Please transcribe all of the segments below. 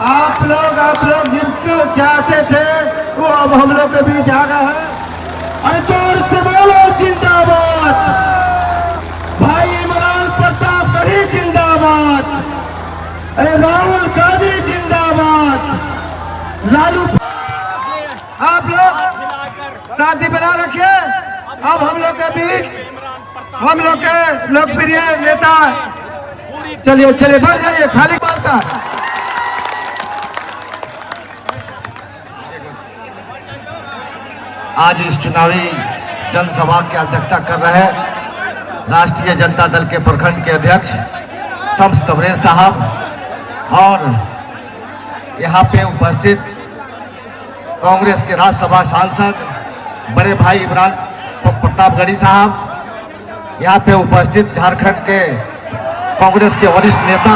आप लोग जिनको चाहते थे वो अब हम लोग के बीच आ गए हैं। अरे जोर से बोलो जिंदाबाद, भाई इमरान प्रताप गढ़ी जिंदाबाद, अरे राहुल गांधी जिंदाबाद, लालू। आप लोग शांति बना रखिए। अब हम लोग के बीच हम लोग के लोकप्रिय नेता, चलिए चलिए बढ़ जाइए, खाली बात का। आज इस चुनावी जनसभा की अध्यक्षता कर रहे राष्ट्रीय जनता दल के प्रखंड के अध्यक्ष शम्स तबरेज साहब और यहाँ पे उपस्थित कांग्रेस के राज्यसभा सांसद बड़े भाई इमरान प्रताप गढ़ी साहब, यहाँ पे उपस्थित झारखंड के कांग्रेस के वरिष्ठ नेता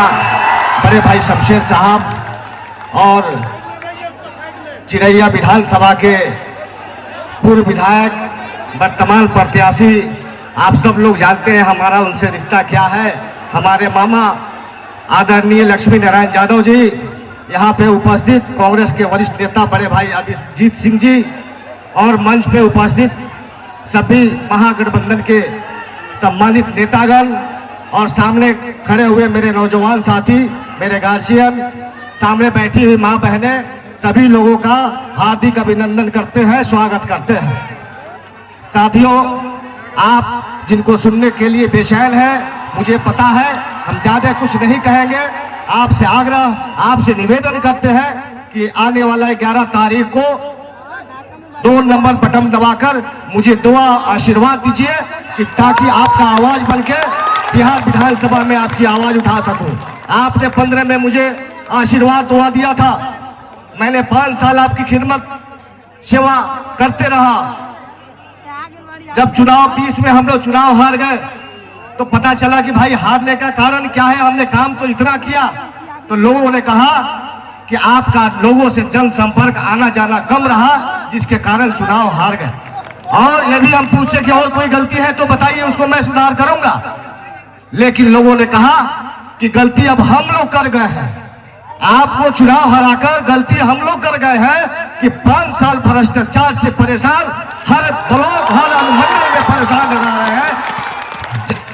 बड़े भाई शमशेर साहब और चिरैया विधानसभा के पूर्व विधायक वर्तमान प्रत्याशी, आप सब लोग जानते हैं हमारा उनसे रिश्ता क्या है। हमारे मामा आदरणीय लक्ष्मी नारायण यादव जी, यहाँ पे उपस्थित कांग्रेस के वरिष्ठ नेता बड़े भाई अभिजीत सिंह जी और मंच पे उपस्थित सभी महागठबंधन के सम्मानित नेतागण और सामने खड़े हुए मेरे नौजवान साथी, मेरे गार्जियन, सामने बैठी हुई माँ बहनें, सभी लोगों का हार्दिक अभिनंदन करते हैं, स्वागत करते हैं। साथियों, आप जिनको सुनने के लिए बेचैन है, मुझे पता है, हम ज्यादा कुछ नहीं कहेंगे। आपसे आग्रह, आपसे निवेदन करते हैं कि आने वाला 11 तारीख को 2 नंबर बटन दबाकर मुझे दुआ आशीर्वाद दीजिए कि ताकि आपका आवाज बनके बिहार विधानसभा में आपकी आवाज उठा सकूं। आपने 15 में मुझे आशीर्वाद दुआ दिया था, मैंने 5 साल आपकी खिदमत सेवा करते रहा। जब चुनाव 20 में हम लोग चुनाव हार गए तो पता चला कि भाई हारने का कारण क्या है, हमने काम तो इतना किया। तो लोगों ने कहा कि आपका लोगों से जनसंपर्क आना जाना कम रहा, जिसके कारण चुनाव हार गए। और यदि हम पूछे कि और कोई गलती है तो बताइए, उसको मैं सुधार करूंगा। लेकिन लोगों ने कहा कि गलती अब हम लोग कर गए हैं, आपको चुनाव हराकर गलती हम लोग कर गए हैं कि 5 साल भ्रष्टाचार से परेशान, हर ब्लॉक हर अनुमंडल में परेशान रह रहे हैं,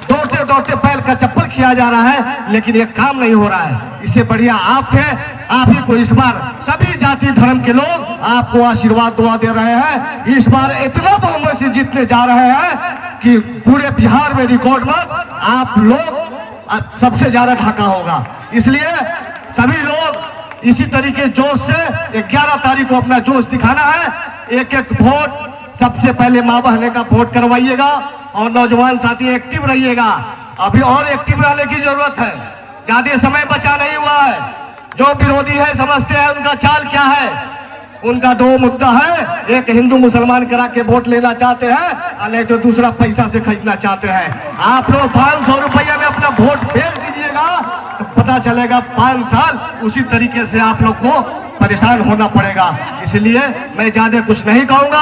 दौड़ते दौड़ते पैर का चप्पल किया जा रहा है, लेकिन ये काम नहीं हो रहा है। इससे बढ़िया आप थे, आप ही को इस बार सभी जाति धर्म के लोग आपको आशीर्वाद दुआ दे रहे हैं। इस बार इतना बहुमत से जीतने जा रहे हैं कि पूरे बिहार में रिकॉर्ड में आप लोग सबसे ज्यादा ढाका होगा। इसलिए सभी लोग इसी तरीके जोश से 11 तारीख को अपना जोश दिखाना है। एक एक वोट सबसे पहले माँ बहने का वोट करवाइएगा और नौजवान साथी एक्टिव रहिएगा। अभी और एक्टिव रहने की जरूरत है, ज्यादा समय बचा नहीं हुआ है। जो विरोधी है समझते हैं उनका चाल क्या है, उनका 2 मुद्दा है, एक हिंदू मुसलमान करा के वोट लेना चाहते हैं और नहीं तो दूसरा पैसा से खरीदना चाहते हैं। आप लोग 500 रुपया में अपना वोट भेज दीजिएगा तो पता चलेगा 5 साल उसी तरीके से आप लोग को परेशान होना पड़ेगा। इसलिए मैं ज्यादा कुछ नहीं कहूंगा,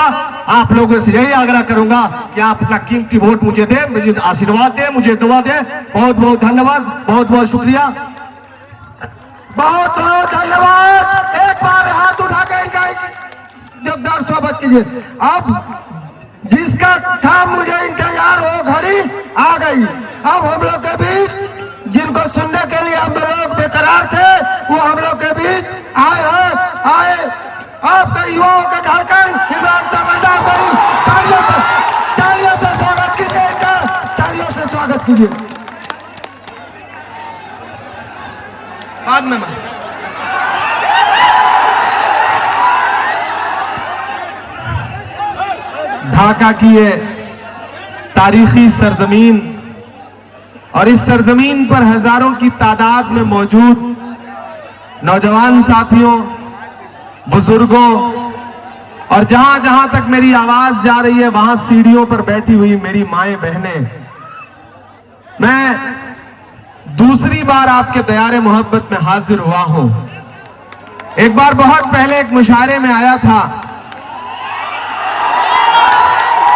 आप लोगों से यही आग्रह करूंगा कि आप अपना कीमती वोट मुझे दें, मुझे आशीर्वाद दें, मुझे दुआ दें। बहुत बहुत धन्यवाद, बहुत बहुत शुक्रिया, बहुत बहुत धन्यवाद। एक बार हाथ उठा के इनका जोरदार स्वागत कीजिए। अब जिसका था मुझे इंतजार हो घड़ी आ गई। अब हम लोग के बीच जिनको सुनने के लिए हम लोग बेकरार थे वो हम लोग के बीच आए आपके युवाओं का धड़कन इमरान प्रताप गढ़ी, तालियों से स्वागत कीजिए इनका, तालियों से स्वागत कीजिए। बाद में ढाका की ये तारीखी सरजमीन और इस सरजमीन पर हजारों की तादाद में मौजूद नौजवान साथियों, बुजुर्गों और जहां जहां तक मेरी आवाज जा रही है वहां सीढ़ियों पर बैठी हुई मेरी माएं बहनें, मैं दूसरी बार आपके दयारे मोहब्बत में हाजिर हुआ हूं। एक बार बहुत पहले एक मुशायरे में आया था,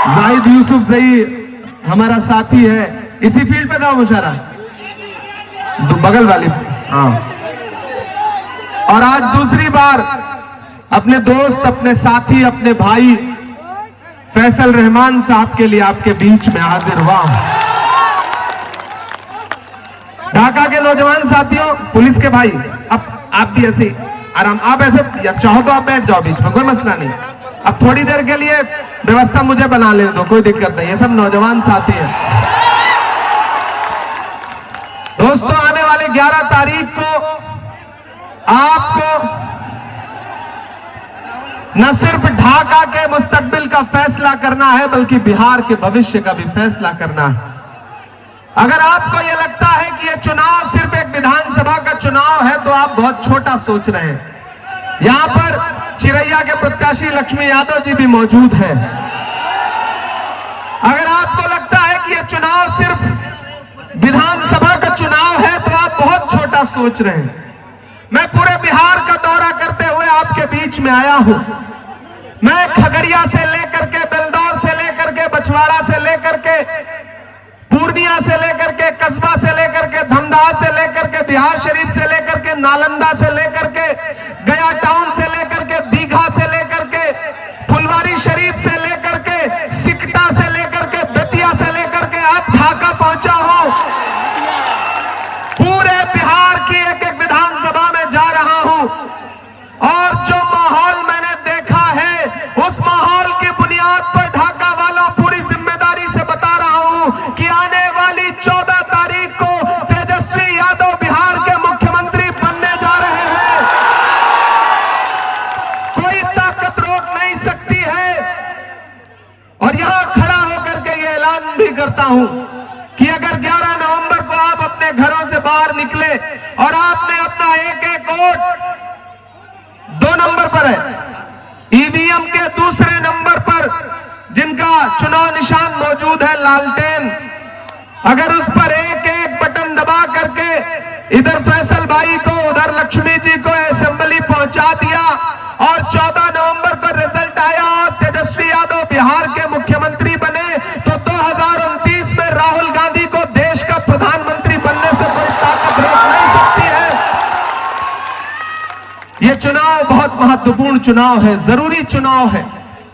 जाहिद यूसुफ जई हमारा साथी है, इसी फील्ड पे था मुशायरा, बगल वाली। हाँ, और आज दूसरी बार अपने दोस्त, अपने साथी, अपने भाई फैसल रहमान साहब के लिए आपके बीच में हाजिर हुआ हूं। ढाका के नौजवान साथियों, पुलिस के भाई, अब आप भी ऐसे आराम, आप ऐसे या चाहो तो आप बैठ जाओ बीच में, कोई मसला नहीं। अब थोड़ी देर के लिए व्यवस्था मुझे बना ले दो, कोई दिक्कत नहीं, ये सब नौजवान साथी हैं। दोस्तों, आने वाले 11 तारीख को आपको न सिर्फ ढाका के मुस्तकबिल का फैसला करना है, बल्कि बिहार के भविष्य का भी फैसला करना है। अगर आपको यह लगता है कि यह चुनाव सिर्फ एक विधानसभा का चुनाव है, तो आप बहुत छोटा सोच रहे हैं। यहां पर चिरैया के प्रत्याशी लक्ष्मी यादव जी भी मौजूद हैं। अगर आपको लगता है कि यह चुनाव सिर्फ विधानसभा का चुनाव है, तो आप बहुत छोटा सोच रहे हैं। मैं पूरे बिहार का दौरा करते हुए आपके बीच में आया हूं। मैं खगड़िया से लेकर के, बेलदौर से लेकर के, बछवाड़ा से लेकर के, पूर्णिया से लेकर के, कस्बा से लेकर के, धमदाहा से लेकर के, बिहार शरीफ से लेकर के, नालंदा से लेकर के, गया टाउन से लेकर के, दीघा से लेकर के, फुलवारी शरीफ से लेकर के, सिकटा से लेकर के, बेतिया से लेकर के अब ढाका पहुंचा हूं। पूरे बिहार की एक एक विधानसभा में जा रहा हूं और जो माहौल मैंने देखा है, उस माहौल की बुनियाद पर ढाका वालों पूरी जिम्मेदारी से बता रहा हूं कि आने वाली 14 तारीख को तेजस्वी यादव बिहार के मुख्यमंत्री बनने जा रहे हैं। कोई ताकत रोक नहीं सकती है। और यहां खड़ा होकर के ये ऐलान भी करता हूं कि अगर 11 नवंबर को आप अपने घरों से बाहर निकले और आपने अपना एक एक वोट 2 नंबर पर है, ईवीएम के दूसरे नंबर पर जिनका चुनाव निशान मौजूद है लालटेन, अगर उस पर एक एक बटन दबा करके इधर फैसल भाई को, उधर लक्ष्मी जी को असेंबली पहुंचा दिया और 14 नवंबर को रिजल्ट आया और तेजस्वी यादव बिहार के मुख्यमंत्री बने, तो 2029 में राहुल गांधी को देश का प्रधानमंत्री बनने से कोई ताकत रोक नहीं सकती है। यह चुनाव बहुत महत्वपूर्ण चुनाव है, जरूरी चुनाव है।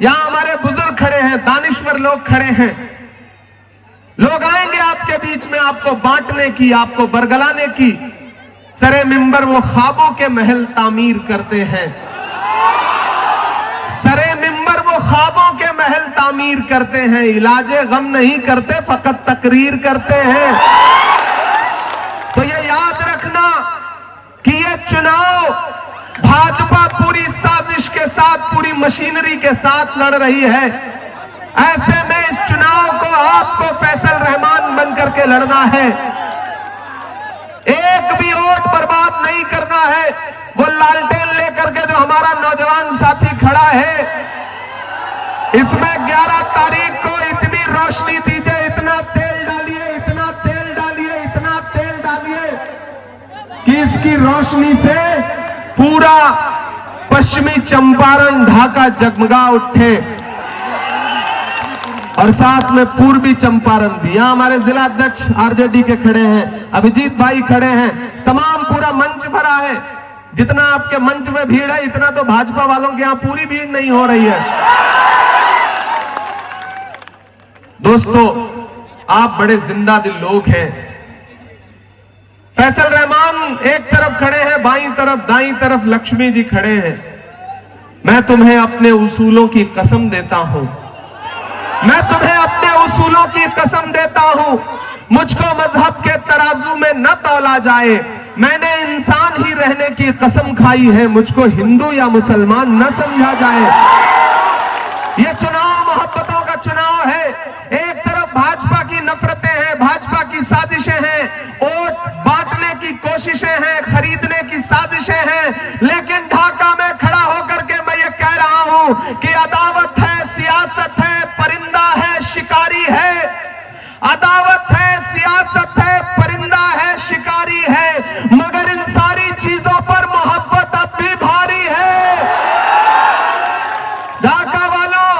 यहां हमारे बुजुर्ग खड़े हैं, दानिश्वर लोग खड़े हैं। लोग आएंगे आपके बीच में आपको बांटने की, आपको बरगलाने की। सरे मिंबर वो ख्वाबों के महल तामीर करते हैं। सरे मिंबर वो ख्वाबों के महल तामीर करते हैं। इलाजे गम नहीं करते, फकत तकरीर करते हैं। तो ये याद रखना कि ये चुनाव भाजपा पूरी साजिश के साथ, पूरी मशीनरी के साथ लड़ रही है। ऐसे में इस चुनाव को आपको फैसल रहमान बनकर के लड़ना है। एक भी वोट बर्बाद नहीं करना है। वो लालटेन लेकर के जो हमारा नौजवान साथी खड़ा है, इसमें 11 तारीख को इतनी रोशनी दीजिए, इतना तेल डालिए, इतना तेल डालिए, इतना तेल डालिए कि इसकी रोशनी से पूरा पश्चिमी चंपारण, ढाका जगमगा उठे और साथ में पूर्वी चंपारण भी। यहां हमारे जिला अध्यक्ष आरजेडी के खड़े हैं, अभिजीत भाई खड़े हैं, तमाम पूरा मंच भरा है। जितना आपके मंच में भीड़ है, इतना तो भाजपा वालों के यहां पूरी भीड़ नहीं हो रही है। दोस्तों, आप बड़े जिंदा दिल लोग हैं। फैसल रहमान एक तरफ खड़े हैं, बाईं तरफ, दाईं तरफ लक्ष्मी जी खड़े हैं। मैं तुम्हें अपने उसूलों की कसम देता हूं, मैं तुम्हें अपने उसूलों की कसम देता हूं। मुझको मजहब के तराजू में न तौला जाए। मैंने इंसान ही रहने की कसम खाई है। मुझको हिंदू या मुसलमान न समझा जाए। यह चुनाव मोहब्बतों का चुनाव है। एक तरफ भाजपा की नफरतें हैं, भाजपा की साजिशें हैं, वोट बांटने की कोशिशें हैं, खरीदने की साजिशें हैं। लेकिन ढाका में खड़ा होकर के मैं ये कह रहा हूं कि अदावत है, सियासत है, परिंदा है, शिकारी है। अदावत है, सियासत है, परिंदा है, शिकारी है, मगर इन सारी चीजों पर मोहब्बत अब भी भारी है। ढाका वालों,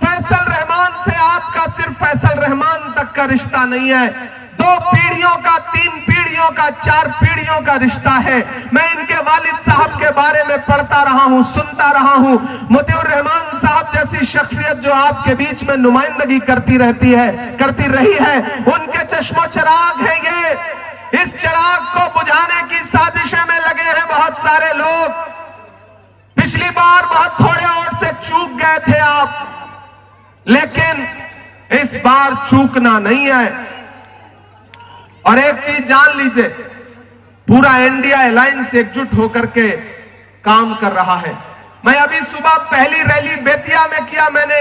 फैसल रहमान से आपका सिर्फ फैसल रहमान तक का रिश्ता नहीं है। 2 पीढ़ियों का, 3 पीढ़ियों पीढ़ियों का, 4 पीढ़ियों का रिश्ता है। मैं इनके वालिद साहब के बारे में पढ़ता रहा हूं, सुनता रहा हूं। मोतिउर रहमान साहब जैसी शख्सियत जो आपके बीच में नुमाइंदगी करती रही है, उनके चश्मो चिराग है ये। इस चिराग को बुझाने की साजिशें में लगे हैं बहुत सारे लोग। पिछली बार बहुत थोड़े वोट से चूक गए थे आप, लेकिन इस बार चूकना नहीं है। और एक चीज जान लीजिए, पूरा इंडिया अलायंस एकजुट होकर के काम कर रहा है। मैं अभी सुबह पहली रैली बेतिया में किया मैंने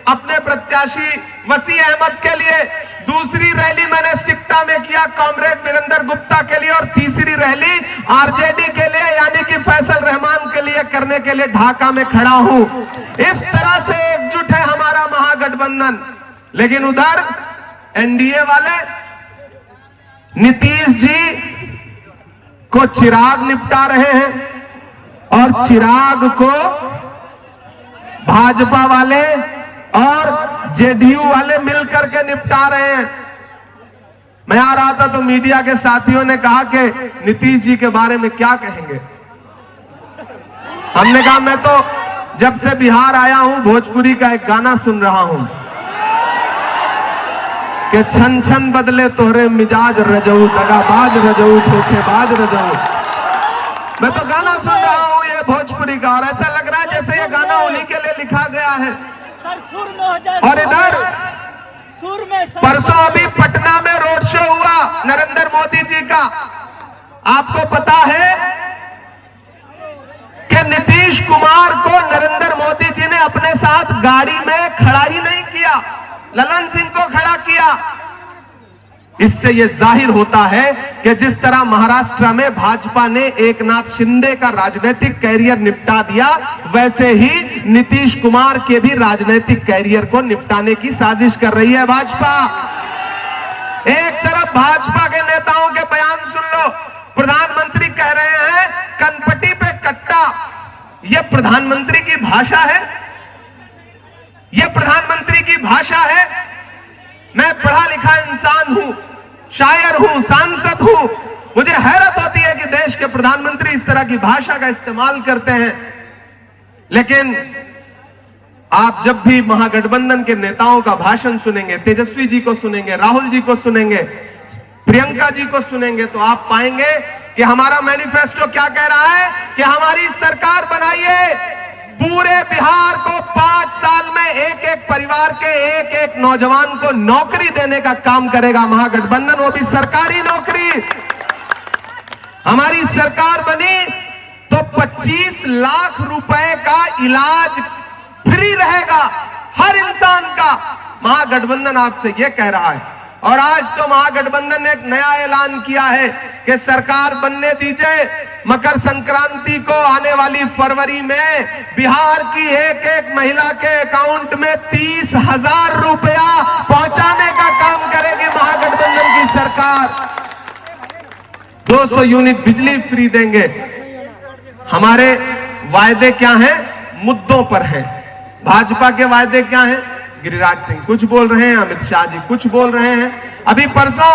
अपने प्रत्याशी वसी अहमद के लिए, दूसरी रैली मैंने सिकटा में किया कॉमरेड वीरेंद्र गुप्ता के लिए, और तीसरी रैली आरजेडी के लिए यानी कि फैसल रहमान के लिए करने के लिए ढाका में खड़ा हूं। इस तरह से एकजुट है हमारा महागठबंधन। लेकिन उधर एनडीए वाले नीतीश जी को चिराग निपटा रहे हैं और चिराग को भाजपा वाले और जेडीयू वाले मिलकर के निपटा रहे हैं। मैं आ रहा था तो मीडिया के साथियों ने कहा कि नीतीश जी के बारे में क्या कहेंगे। हमने कहा मैं तो जब से बिहार आया हूं भोजपुरी का एक गाना सुन रहा हूं कि छन छन बदले तोहरे मिजाज रजऊ, दगाबाज रजऊ, धोखेबाज रजऊ। मैं तो गाना सुन रहा हूं ये भोजपुरी का, और ऐसा लग रहा है जैसे ये गाना उन्हीं के लिए लिखा गया है। और इधर परसों अभी पटना में रोड शो हुआ नरेंद्र मोदी जी का। आपको पता है कि नीतीश कुमार को नरेंद्र मोदी जी ने अपने साथ गाड़ी में खड़ा ही नहीं किया, ललन सिंह को खड़ा किया। इससे यह जाहिर होता है कि जिस तरह महाराष्ट्र में भाजपा ने एकनाथ शिंदे का राजनीतिक कैरियर निपटा दिया, वैसे ही नीतीश कुमार के भी राजनीतिक कैरियर को निपटाने की साजिश कर रही है भाजपा। एक तरफ भाजपा के नेताओं के बयान सुन लो, प्रधानमंत्री कह रहे हैं कनपट्टी पे कट्टा। यह प्रधानमंत्री की भाषा है, यह प्रधानमंत्री की भाषा है। मैं पढ़ा लिखा इंसान हूं, शायर हूं, सांसद हूं, मुझे हैरत होती है कि देश के प्रधानमंत्री इस तरह की भाषा का इस्तेमाल करते हैं। लेकिन आप जब भी महागठबंधन के नेताओं का भाषण सुनेंगे, तेजस्वी जी को सुनेंगे, राहुल जी को सुनेंगे, प्रियंका जी को सुनेंगे, तो आप पाएंगे कि हमारा मैनिफेस्टो क्या कह रहा है कि हमारी सरकार बनाइए, पूरे बिहार को 5 साल में एक एक परिवार के एक एक नौजवान को नौकरी देने का काम करेगा महागठबंधन, वो भी सरकारी नौकरी। हमारी सरकार बनी तो 25 लाख रुपए का इलाज फ्री रहेगा हर इंसान का। महागठबंधन आपसे यह कह रहा है। और आज तो महागठबंधन ने एक नया ऐलान किया है कि सरकार बनने दीजिए, मकर संक्रांति को आने वाली फरवरी में बिहार की एक एक महिला के अकाउंट में 30,000 रुपया पहुंचाने का काम करेगी महागठबंधन की सरकार। 200 यूनिट बिजली फ्री देंगे। हमारे वायदे क्या हैं? मुद्दों पर हैं। भाजपा के वायदे क्या हैं? गिरिराज सिंह कुछ बोल रहे हैं, अमित शाह जी कुछ बोल रहे हैं। अभी परसों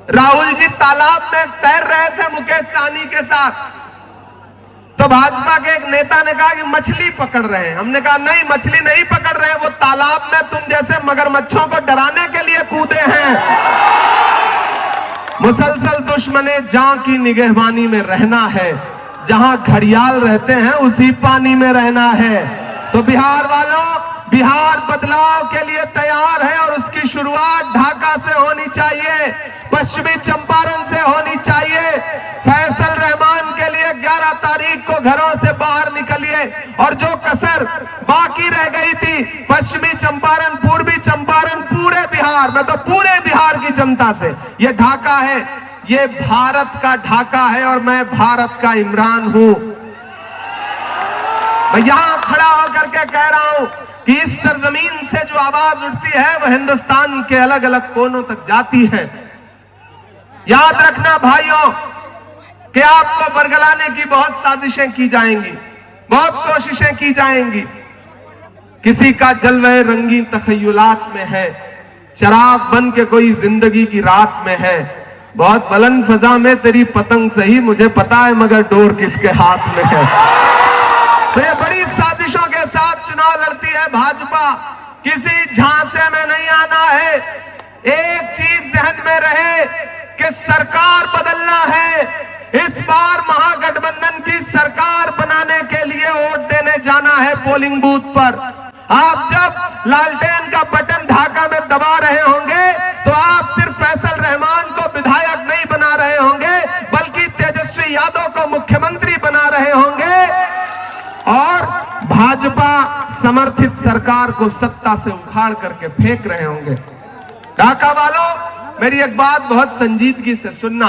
राहुल जी तालाब में तैर रहे थे मुकेश सहनी के साथ, तो भाजपा के एक नेता ने कहा कि मछली पकड़ रहे हैं। हमने कहा नहीं, मछली नहीं पकड़ रहे हैं, वो तालाब में तुम जैसे मगरमच्छों को डराने के लिए कूदे हैं। मुसलसल दुश्मने जान की निगहबानी में रहना है, जहां घड़ियाल रहते हैं उसी पानी में रहना है। तो बिहार वालों, बिहार बदलाव के लिए तैयार है और उसकी शुरुआत ढाका से होनी चाहिए, पश्चिमी चंपारण से होनी चाहिए। फैसल रहमान के लिए 11 तारीख को घरों से बाहर निकलिए, और जो कसर बाकी रह गई थी पश्चिमी चंपारण, पूर्वी चंपारण, पूरे बिहार में, तो पूरे बिहार की जनता से ये ढाका है, ये भारत का ढाका है और मैं भारत का इमरान हूं। मैं यहां खड़ा होकर के कह रहा हूं कि इस सरजमीन से जो आवाज उठती है वह हिंदुस्तान के अलग अलग कोनों तक जाती है। याद रखना भाइयों कि आपको बरगलाने की बहुत साजिशें की जाएंगी, बहुत कोशिशें की जाएंगी। किसी का जलवे रंगीन तखय्युलात में है, चराग बन के कोई जिंदगी की रात में है। बहुत बुलंद फजा में तेरी पतंग सही, मुझे पता है मगर डोर किसके हाथ में है। तो ये बड़ी साजिशों के साथ चुनाव लड़ती है भाजपा। किसी झांसे में नहीं आना है। एक चीज जहन में रहे कि सरकार बदलना है। इस बार महागठबंधन की सरकार बनाने के लिए वोट देने जाना है पोलिंग बूथ पर। आप जब लालटेन का बटन ढाका में दबा रहे होंगे तो आप सिर्फ फैसल रहमान को विधायक नहीं बना रहे होंगे, बल्कि तेजस्वी यादव को मुख्यमंत्री बना रहे होंगे और भाजपा समर्थित सरकार को सत्ता से उखाड़ करके फेंक रहे होंगे। ढाका वालों, मेरी एक बात बहुत संजीदगी से सुनना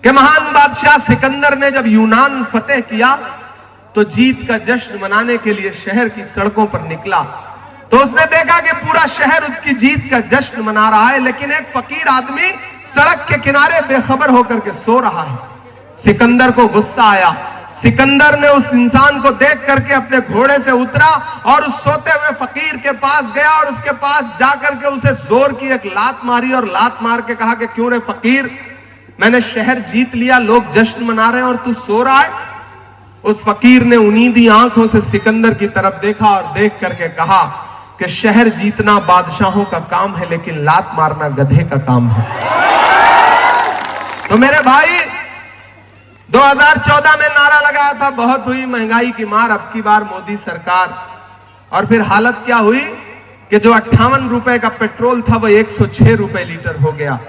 कि महान बादशाह सिकंदर ने जब यूनान फतेह किया तो जीत का जश्न मनाने के लिए शहर की सड़कों पर निकला तो उसने देखा कि पूरा शहर उसकी जीत का जश्न मना रहा है, लेकिन एक फकीर आदमी सड़क के किनारे बेखबर होकर के सो रहा है। सिकंदर को गुस्सा आया। सिकंदर ने उस इंसान को देख करके अपने घोड़े से उतरा और उस सोते हुए फकीर के पास गया और उसके पास जाकर के उसे जोर की एक लात मारी और लात मार के कहा कि क्यों रे फकीर, मैंने शहर जीत लिया, लोग जश्न मना रहे हैं और तू सो रहा है। उस फकीर ने उन्नीदी आंखों से सिकंदर की तरफ देखा और देख करके कहा कि शहर जीतना बादशाहों का काम है, लेकिन लात मारना गधे का काम है। तो मेरे भाई, 2014 में नारा लगाया था बहुत हुई महंगाई की मार, अब की बार मोदी सरकार, और फिर हालत क्या हुई कि जो 58 रुपए का पेट्रोल था वो 106 रुपए लीटर हो गया।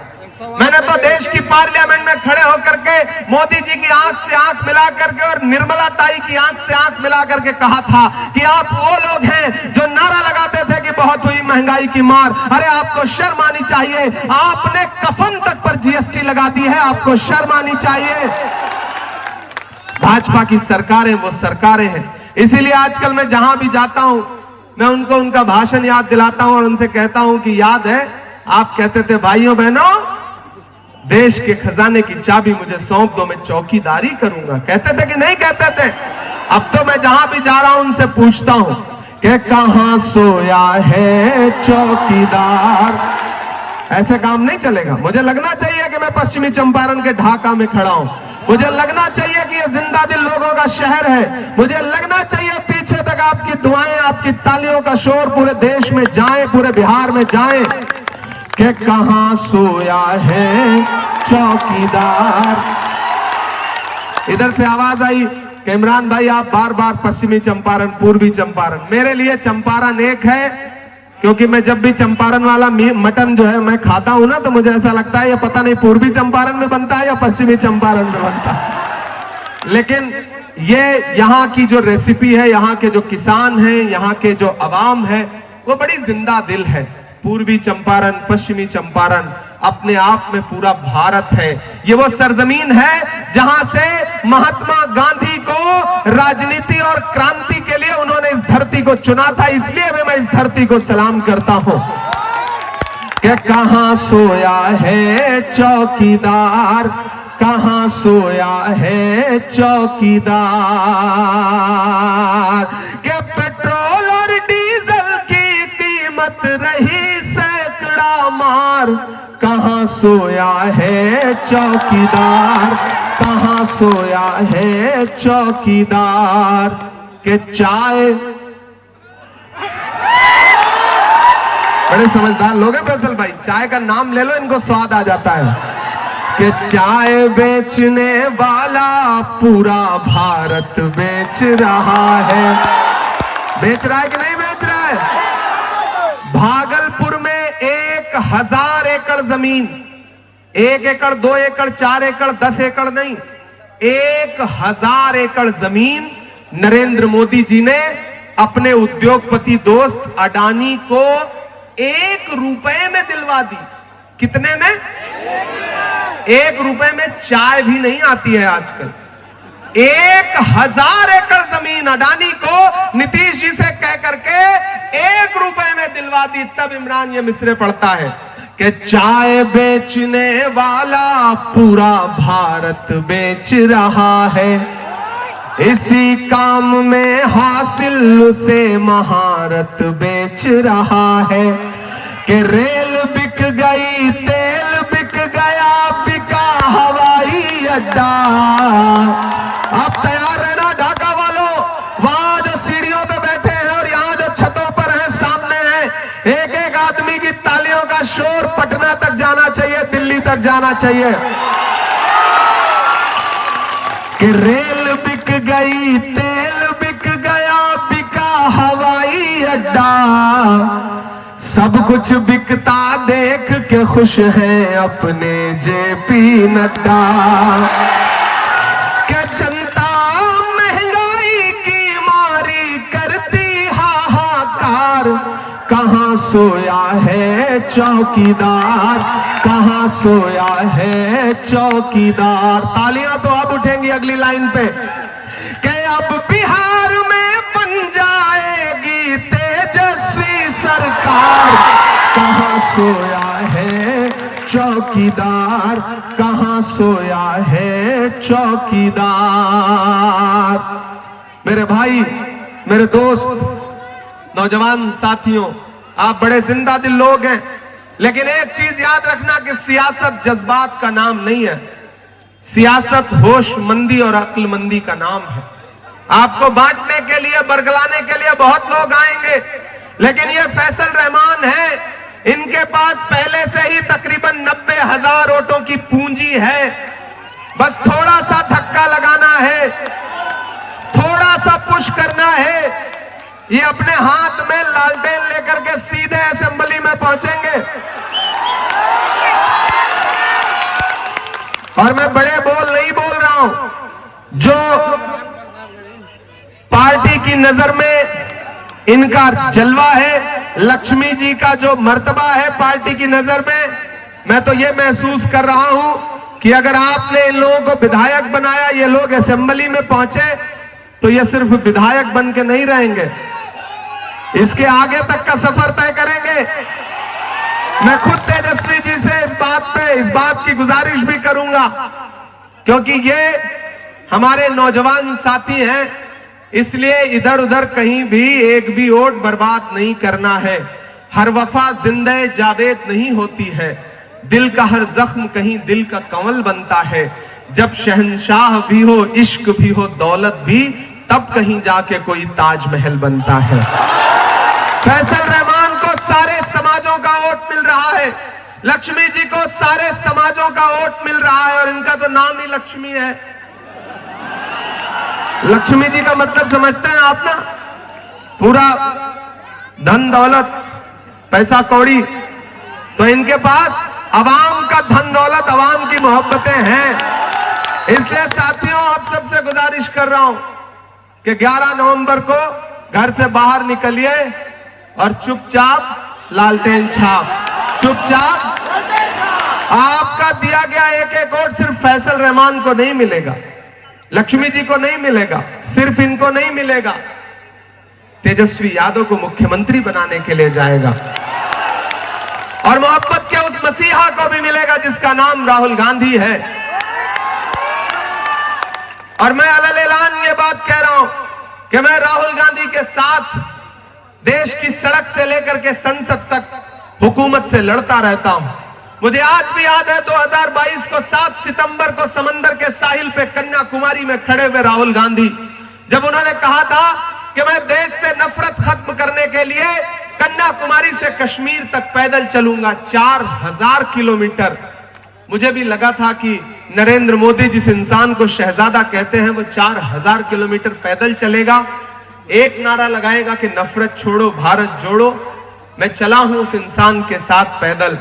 मैंने तो देश की पार्लियामेंट में खड़े होकर के मोदी जी की आंख से आंख मिला करके और निर्मला ताई की आंख से आंख मिला करके कहा था कि आप वो लोग हैं जो नारा लगाते थे कि बहुत हुई महंगाई की मार। अरे आपको शर्म आनी चाहिए, आपने कफन तक पर जीएसटी लगा दी है, आपको शर्म आनी चाहिए। भाजपा की सरकारें वो सरकारें हैं, इसीलिए आजकल मैं जहां भी जाता हूं मैं उनको उनका भाषण याद दिलाता हूं और उनसे कहता हूं कि याद है आप कहते थे भाइयों बहनों देश के खजाने की चाबी मुझे सौंप दो, मैं चौकीदारी करूंगा। कहते थे कि नहीं कहते थे? अब तो मैं जहां भी जा रहा हूं उनसे पूछता हूं कि कहां सोया है चौकीदार। ऐसे काम नहीं चलेगा। मुझे लगना चाहिए कि मैं पश्चिमी चंपारण के ढाका में खड़ा हूं, मुझे लगना चाहिए कि ये जिंदा दिल लोगों का शहर है, मुझे लगना चाहिए पीछे तक आपकी दुआएं, आपकी तालियों का शोर पूरे देश में जाए, पूरे बिहार में जाए कि कहां सोया है चौकीदार। इधर से आवाज आई कि इमरान भाई आप बार बार पश्चिमी चंपारण, पूर्वी चंपारण। मेरे लिए चंपारण एक है, क्योंकि मैं जब भी चंपारण वाला मटन जो है मैं खाता हूं ना तो मुझे ऐसा लगता है ये पता नहीं पूर्वी चंपारण में बनता है या पश्चिमी चंपारण में बनता है। लेकिन ये यहाँ की जो रेसिपी है, यहाँ के जो किसान हैं, यहाँ के जो अवाम है, वो बड़ी जिंदा दिल है। पूर्वी चंपारण, पश्चिमी चंपारण अपने आप में पूरा भारत है। ये वो सरजमीन है जहां से महात्मा गांधी को राजनीति और क्रांति के लिए उन्होंने इस धरती को चुना था। इसलिए मैं इस धरती को सलाम करता हूं कि कहां सोया है चौकीदार, कहां सोया है चौकीदार। कि पेट्रोल और डीजल की कीमत रही सैकड़ा मार, कहां सोया है चौकीदार, कहां सोया है चौकीदार। के चाय, बड़े समझदार लोग हैं फैसल भाई, चाय का नाम ले लो इनको स्वाद आ जाता है। कि चाय बेचने वाला पूरा भारत बेच रहा है। बेच रहा है कि नहीं बेच रहा है? भागलपुर में 1000 एकड़ जमीन, 1 एकड़ 2 एकड़ 4 एकड़ 10 एकड़ नहीं, 1000 एकड़ जमीन नरेंद्र मोदी जी ने अपने उद्योगपति दोस्त अडानी को 1 रुपए में दिलवा दी। कितने में? 1 रुपए में चाय भी नहीं आती है आजकल। 1000 एकड़ जमीन अडानी को नीतीश जी से कह करके 1 रुपए में दिलवा दी। तब इमरान ये मिसरे पढ़ता है कि चाय बेचने वाला पूरा भारत बेच रहा है, इसी काम में हासिल उसे महारत बेच रहा है। कि रेल बिक गई अड्डा। आप तैयार रहना ढाका वालों, वहां जो सीढ़ियों पे बैठे हैं और यहाँ जो छतों पर हैं, सामने हैं, एक एक आदमी की तालियों का शोर पटना तक जाना चाहिए, दिल्ली तक जाना चाहिए कि रेल बिक गई, तेल बिक गया, बिका हवाई अड्डा। सब कुछ बिकता देख के खुश हैं अपने जेपी नड्डा। क्या जनता महंगाई की मारी करती हाहाकार, कहां सोया है चौकीदार, कहां सोया है चौकीदार। तालियां तो अब उठेंगी अगली लाइन पे कि अब बिहार में बन जाएगी तेजस्वी सरकार, कहां सोया है चौकीदार, कहां सोया है चौकीदार। मेरे भाई, मेरे दोस्त, नौजवान साथियों, आप बड़े जिंदा दिल लोग हैं, लेकिन एक चीज याद रखना कि सियासत जज्बात का नाम नहीं है, सियासत होशमंदी और अक्लमंदी का नाम है। आपको बांटने के लिए, बरगलाने के लिए बहुत लोग आएंगे, लेकिन ये फैसल रहमान है, इनके पास पहले से ही तकरीबन 90,000 वोटों की पूंजी है। बस थोड़ा सा धक्का लगाना है, थोड़ा सा पुश करना है, ये अपने हाथ में लालटेन लेकर के सीधे असेंबली में पहुंचेंगे। और मैं बड़े बोल नहीं बोल रहा हूं, जो पार्टी की नजर में इनका जलवा है, लक्ष्मी जी का जो मर्तबा है पार्टी की नजर में, मैं तो ये महसूस कर रहा हूं कि अगर आपने इन लोगों को विधायक बनाया, ये लोग असेंबली में पहुंचे, तो ये सिर्फ विधायक बन के नहीं रहेंगे, इसके आगे तक का सफर तय करेंगे। मैं खुद तेजस्वी जी से इस बात की गुजारिश भी करूंगा, क्योंकि ये हमारे नौजवान साथी हैं, इसलिए इधर उधर कहीं भी एक भी वोट बर्बाद नहीं करना है। हर वफा जिंदे जावेद नहीं होती है, दिल का हर जख्म कहीं दिल का कंवल बनता है। जब शहंशाह भी हो, इश्क भी हो, दौलत भी, तब कहीं जाके कोई ताजमहल बनता है। फैसल रहमान को सारे समाजों का वोट मिल रहा है, लक्ष्मी जी को सारे समाजों का वोट मिल रहा है, और इनका तो नाम ही लक्ष्मी है। लक्ष्मी जी का मतलब समझते हैं आप ना? पूरा धन दौलत, पैसा कौड़ी, तो इनके पास अवाम का धन दौलत, अवाम की मोहब्बतें हैं। इसलिए साथियों, आप सबसे गुजारिश कर रहा हूं कि 11 नवंबर को घर से बाहर निकलिए और चुपचाप लालटेन छाप, चुपचाप। आपका दिया गया एक एक वोट सिर्फ फैसल रहमान को नहीं मिलेगा, लक्ष्मी जी को नहीं मिलेगा, सिर्फ इनको नहीं मिलेगा, तेजस्वी यादव को मुख्यमंत्री बनाने के लिए जाएगा, और मोहब्बत के उस मसीहा को भी मिलेगा जिसका नाम राहुल गांधी है। और मैं अलल ऐलान ये बात कह रहा हूं कि मैं राहुल गांधी के साथ देश की सड़क से लेकर के संसद तक हुकूमत से लड़ता रहता हूं। मुझे आज भी याद है 2022 को 7 सितंबर को समंदर के साहिल पे कन्याकुमारी में खड़े हुए राहुल गांधी, जब उन्होंने कहा था कि मैं देश से नफरत खत्म करने के लिए कन्याकुमारी से कश्मीर तक पैदल चलूंगा, 4000 किलोमीटर। मुझे भी लगा था कि नरेंद्र मोदी जिस इंसान को शहजादा कहते हैं, वो 4000 किलोमीटर पैदल चलेगा, एक नारा लगाएगा कि नफरत छोड़ो भारत जोड़ो। मैं चला हूं उस इंसान के साथ पैदल।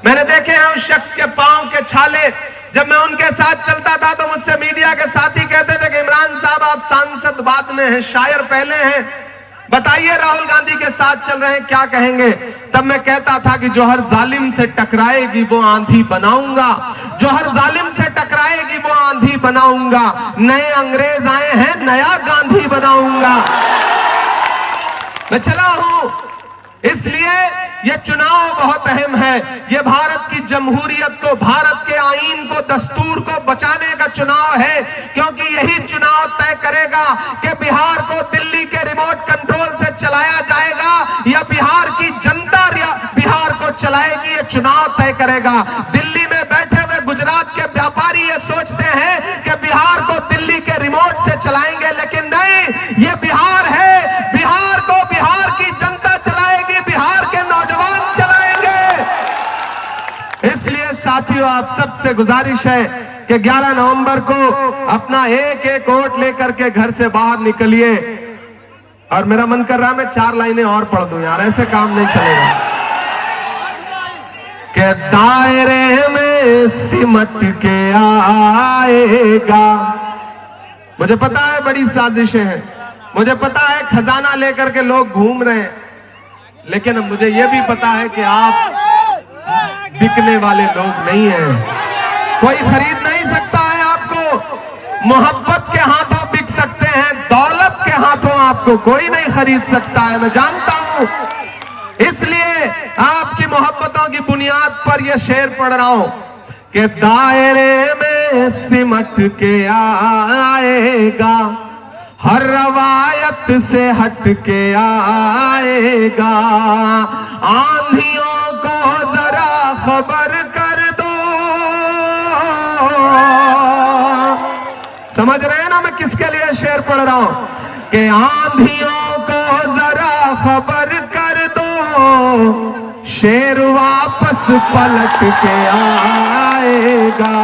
मैंने देखे हैं उस शख्स के पांव के छाले। जब मैं उनके साथ चलता था तो मुझसे मीडिया के साथी कहते थे कि इमरान साहब आप सांसद बाद में हैं, शायर पहले हैं, बताइए राहुल गांधी के साथ चल रहे हैं क्या कहेंगे। तब मैं कहता था कि जो हर जालिम से टकराएगी वो आंधी बनाऊंगा, जो हर जालिम से टकराएगी वो आंधी बनाऊंगा। नए अंग्रेज आए हैं, नया गांधी बनाऊंगा। मैं चला हूं, इसलिए यह चुनाव बहुत अहम है। यह भारत की जमहूरियत को, भारत के आईन को, दस्तूर को बचाने का चुनाव है, क्योंकि यही चुनाव तय करेगा कि बिहार को दिल्ली के रिमोट कंट्रोल से चलाया जाएगा या बिहार की जनता बिहार को चलाएगी। यह चुनाव तय करेगा। दिल्ली में बैठे हुए गुजरात के व्यापारी ये सोचते हैं कि बिहार को दिल्ली के रिमोट से चलाएंगे, लेकिन नहीं, ये बिहार है। बिहार को बिहार की जनता चलाएगी, बिहार के नौजवान चलाएंगे। इसलिए साथियों, आप सबसे गुजारिश है कि 11 नवंबर को अपना एक एक वोट लेकर के घर से बाहर निकलिए। और मेरा मन कर रहा है मैं 4 लाइनें और पढ़ दूं यार, ऐसे काम नहीं चलेगा। के दायरे में सिमट के आएगा। मुझे पता है बड़ी साजिशें हैं, मुझे पता है खजाना लेकर के लोग घूम रहे हैं, लेकिन मुझे यह भी पता है कि आप बिकने वाले लोग नहीं हैं। कोई खरीद नहीं सकता है आपको। मोहब्बत के हाथों बिक सकते हैं, दौलत के हाथों आपको कोई नहीं खरीद सकता है, मैं जानता हूं। इसलिए आपकी मोहब्बतों की बुनियाद पर यह शेर पढ़ रहा हूं कि दायरे में सिमट के आएगा, हर रवायत से हट के आएगा। आंधियों को जरा खबर कर दो। समझ रहे हैं ना मैं किसके लिए शेर पढ़ रहा हूं? कि आंधियों को जरा खबर कर दो, शेर वापस पलट के आएगा।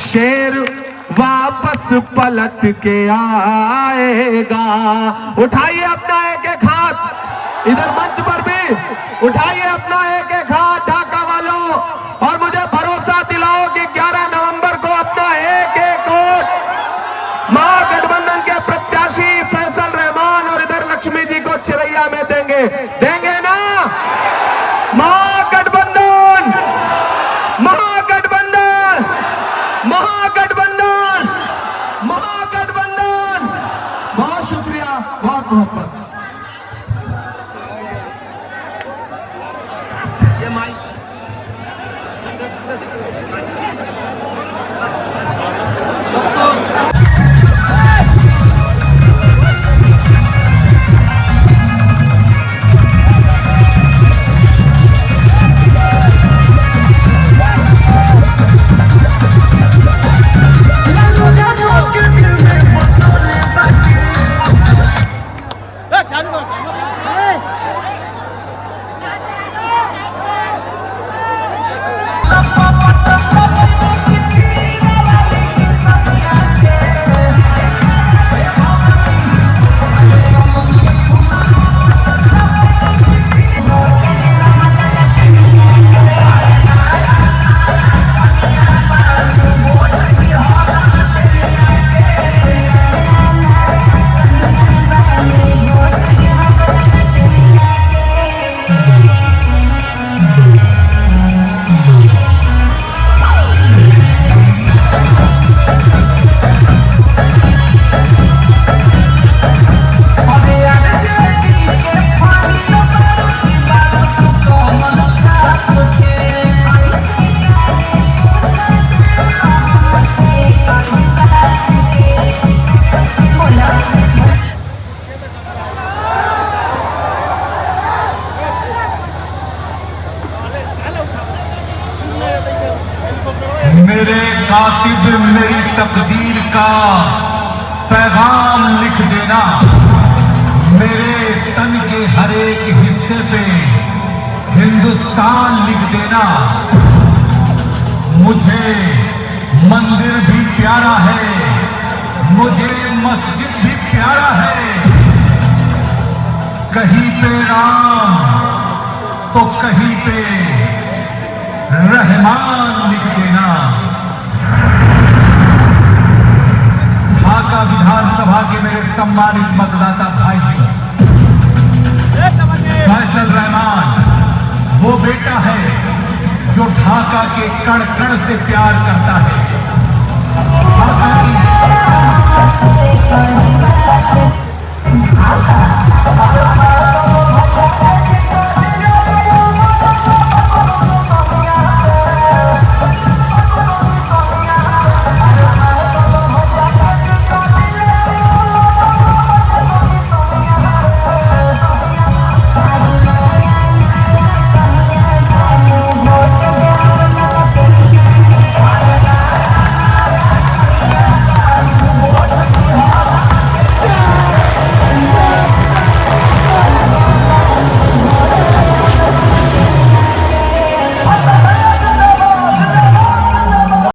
शेर वापस पलट के आएगा। उठाइए अपना एक एक हाथ, इधर मंच पर भी उठाइए अपना एक एक हाथ ढाका वालों, और मुझे भरोसा दिलाओ कि 11 नवंबर को अपना एक एक वोट महागठबंधन के प्रत्याशी फैसल रहमान और इधर लक्ष्मी जी को चिरैया में देंगे। देंगे ना? महागठबंधन, महागठबंधन, महागठबंधन, महागठबंधन। बहुत शुक्रिया, बहुत मोहब्बत। ये माइक मेरे कातिब मेरी तकदीर का पैगाम लिख देना। मेरे तन के हर एक हिस्से पे हिंदुस्तान लिख देना। मुझे मंदिर भी प्यारा है, मुझे मस्जिद भी प्यारा है। कहीं पे राम तो कहीं पे रहमान लिख देना। ढाका विधानसभा के मेरे सम्मानित मतदाता भाइयों, फैसल रहमान वो बेटा है जो ढाका के कण कण से प्यार करता है। ढाका की